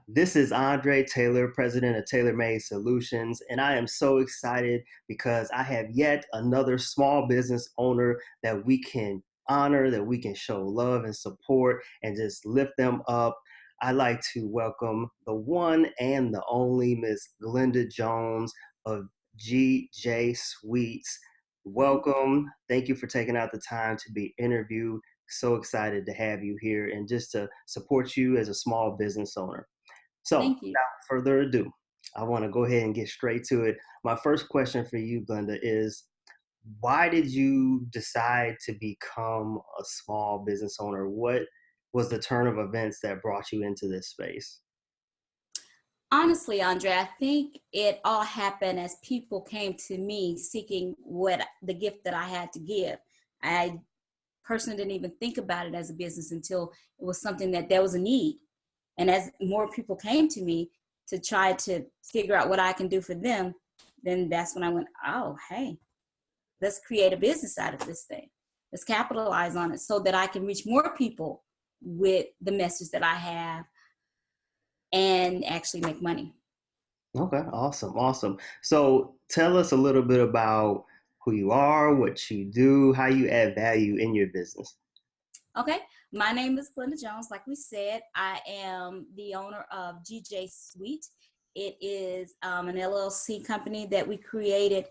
This is Andre Taylor, president of TaylorMade Solutions, and I am so excited because I have yet another small business owner that we can honor, that we can show love and support and just lift them up. I'd like to welcome the one and the only Miss Glenda Jones of GJ Sweets. Welcome. Thank you for taking out the time to be interviewed. So excited to have you here and just to support you as a small business owner. So, Thank you. without further ado, I want to go ahead and get straight to it. My first question for you, Glenda, is why did you decide to become a small business owner? What was the turn of events that brought you into this space? Honestly, Andre, I think it all happened as people came to me seeking what the gift that I had to give. I personally didn't even think about it as a business until it was something that there was a need. And as more people came to me to try to figure out what I can do for them, then that's when I went, oh, hey, let's create a business out of this thing. Let's capitalize on it so that I can reach more people with the message that I have and actually make money. Okay, awesome, awesome. So, tell us a little bit about who you are, what you do, how you add value in your business. Okay, my name is Glenda Jones. Like we said, I am the owner of GJ Suite. It is an LLC company that we created.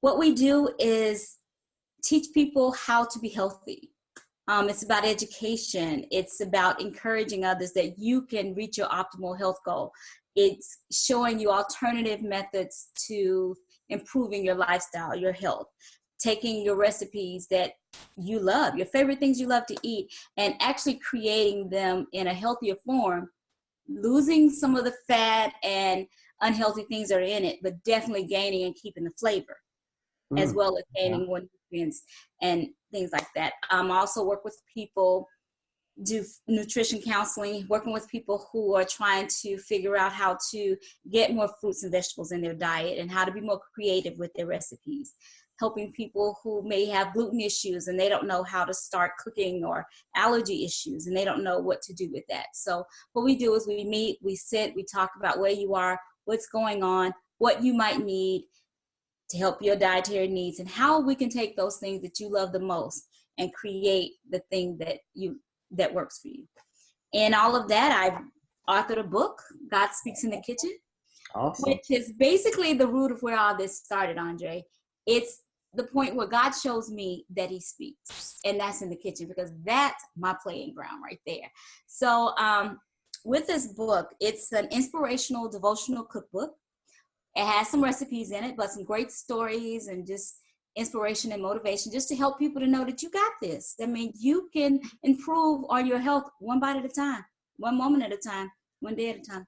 What we do is teach people how to be healthy. It's about education. It's about encouraging others that you can reach your optimal health goal. It's showing you alternative methods to improving your lifestyle, your health, taking your recipes that you love, your favorite things you love to eat, and actually creating them in a healthier form, losing some of the fat and unhealthy things that are in it, but definitely gaining and keeping the flavor, as Mm, well as yeah. gaining more nutrients and things like that. Also work with people, do nutrition counseling, working with people who are trying to figure out how to get more fruits and vegetables in their diet and how to be more creative with their recipes. Helping people who may have gluten issues and they don't know how to start cooking, or allergy issues and they don't know what to do with that. So what we do is we meet, we sit, we talk about where you are, what's going on, what you might need to help your dietary needs, and how we can take those things that you love the most and create the thing that works for you. And all of that, I authored a book, God Speaks in the Kitchen, Awesome. which is basically the root of where all this started, Andre. It's the point where God shows me that he speaks, and that's in the kitchen, because that's my playing ground right there. So with this book, it's an inspirational devotional cookbook. It has some recipes in it, but some great stories and just inspiration and motivation, just to help people to know that you got this. I mean, you can improve on your health one bite at a time, one moment at a time, one day at a time.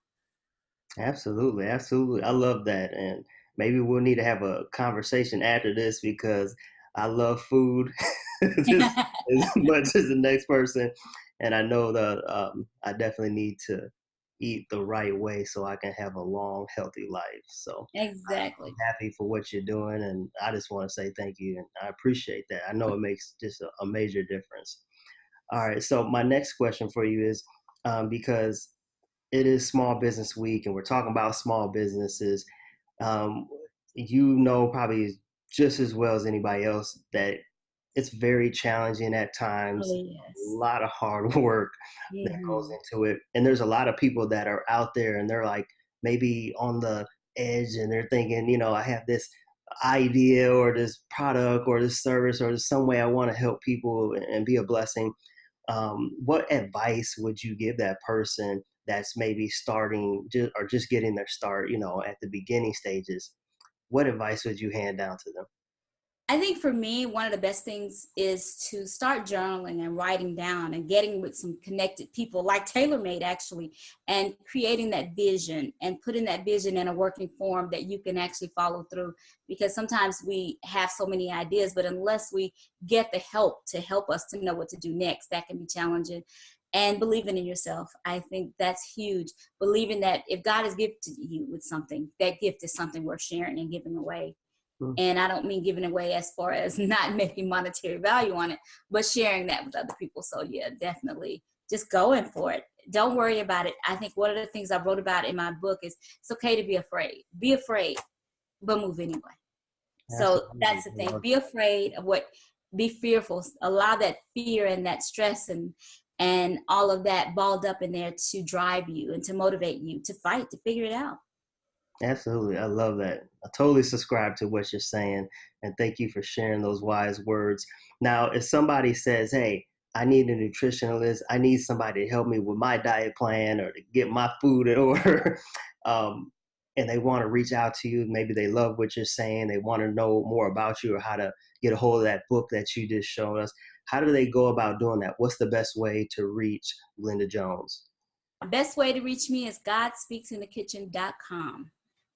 Absolutely, absolutely. I love that. And maybe we'll need to have a conversation after this because I love food just as much as the next person. And I know that I definitely need to eat the right way so I can have a long, healthy life. So I'm Exactly. happy for what you're doing. And I just want to say thank you. And I appreciate that. I know it makes just a major difference. All right. So my next question for you is because it is Small Business Week, and we're talking about small businesses. Um, you know, probably just as well as anybody else, that it's very challenging at Oh, times. A yes. lot of hard work that goes Hmm. into it, and there's a lot of people that are out there, and they're like maybe on the edge, and they're thinking, I have this idea or this product or this service or some way I want to help people and be a blessing. What advice would you give that person that's maybe starting or just getting their start, at the beginning stages? What advice would you hand down to them? I think for me, one of the best things is to start journaling and writing down and getting with some connected people like TaylorMade, actually, and creating that vision and putting that vision in a working form that you can actually follow through. Because sometimes we have so many ideas, but unless we get the help to help us to know what to do next, that can be challenging. And believing in yourself, I think that's huge. Believing that if God has gifted you with something, that gift is something worth sharing and giving away. Mm. And I don't mean giving away as far as not making monetary value on it, but sharing that with other people. So yeah, definitely just going for it. don't worry about it. I think one of the things I wrote about in my book is it's okay to be afraid. Be afraid, but move anyway. So Absolutely. that's the I thing. love Be afraid of what, be fearful. Allow that fear and that stress and all of that balled up in there to drive you and to motivate you to fight, to figure it out. Absolutely. I love that. I totally subscribe to what you're saying. And thank you for sharing those wise words. Now, if somebody says, hey, I need a nutritionalist, I need somebody to help me with my diet plan or to get my food in order, um, and they want to reach out to you, maybe they love what you're saying, they want to know more about you or how to get a hold of that book that you just showed us. How do they go about doing that? What's the best way to reach Glenda Jones? The best way to reach me is godspeaksinthekitchen.com.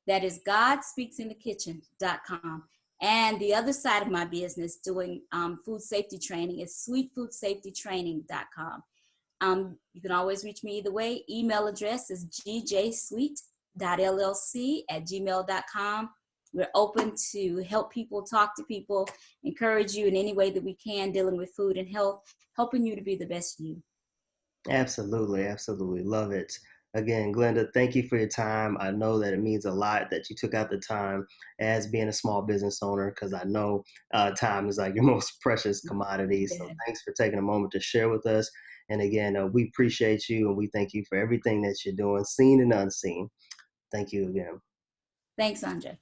That is godspeaksinthekitchen.com. And the other side of my business, doing food safety training, is sweetfoodsafetytraining.com. You can always reach me either way. Email address is gjsweet.llc@gmail.com. We're open to help people, talk to people, encourage you in any way that we can, dealing with food and health, helping you to be the best you. Absolutely, absolutely. Love it. Again, Glenda, thank you for your time. I know that it means a lot that you took out the time as being a small business owner because I know time is like your most precious commodity. So thanks for taking a moment to share with us. And again, we appreciate you and we thank you for everything that you're doing, seen and unseen. Thank you again. Thanks, Andre.